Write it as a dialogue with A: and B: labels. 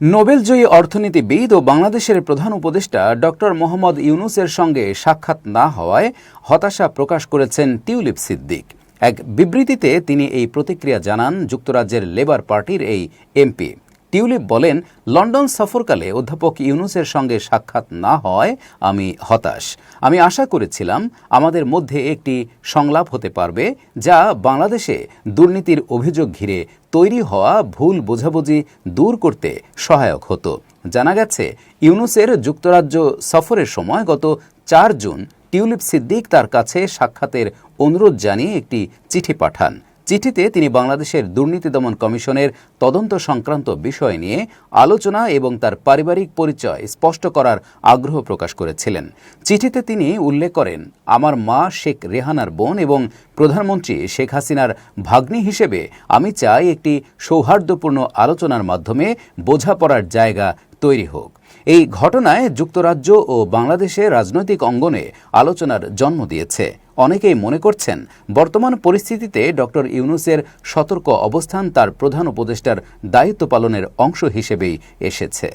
A: নোবেলজয়ী অর্থনীতিবিদ ও বাংলাদেশের প্রধান উপদেষ্টা ডক্টর মোহাম্মদ ইউনূসের সঙ্গে সাক্ষাৎ না হওয়ায় হতাশা প্রকাশ করেছেন টিউলিপ সিদ্দিক। এক বিবৃতিতে তিনি এই প্রতিক্রিয়া জানান যুক্তরাজ্যের লেবার পার্টির এই এমপি। টিউলিপ বলেন, লন্ডন সফরকালে অধ্যাপক ইউনূসের সঙ্গে সাক্ষাৎ না হওয়ায় আমি হতাশ। আমি আশা করেছিলাম আমাদের মধ্যে একটি সংলাপ হতে পারবে যা বাংলাদেশে দুর্নীতির অভিযোগ ঘিরে তৈরি হওয়া ভুল বোঝাবুঝি দূর করতে সহায়ক হতো। জানা গেছে, ইউনূসের যুক্তরাজ্য সফরের সময় গত ৪ জুন টিউলিপ সিদ্দিক তার কাছে সাক্ষাতের অনুরোধ জানিয়ে একটি চিঠি পাঠান। চিঠিতে তিনি বাংলাদেশের দুর্নীতি দমন কমিশনের তদন্ত সংক্রান্ত বিষয় নিয়ে আলোচনা এবং তার পারিবারিক পরিচয় স্পষ্ট করার আগ্রহ প্রকাশ করেছিলেন। চিঠিতে তিনি উল্লেখ করেন, আমার মা শেখ রেহানার বোন এবং প্রধানমন্ত্রী শেখ হাসিনার ভাগ্নি হিসেবে আমি চাই একটি সৌহার্দ্যপূর্ণ আলোচনার মাধ্যমে বোঝাপড়ার জায়গা তৈরি হোক। এই ঘটনায় যুক্তরাজ্য ও বাংলাদেশের রাজনৈতিক অঙ্গনে আলোচনার জন্ম দিয়েছে। অনেকেই মনে করছেন, বর্তমান পরিস্থিতিতে ডক্টর ইউনূসের সতর্ক অবস্থান তার প্রধান উপদেষ্টার দায়িত্ব পালনের অংশ হিসেবেই এসেছে।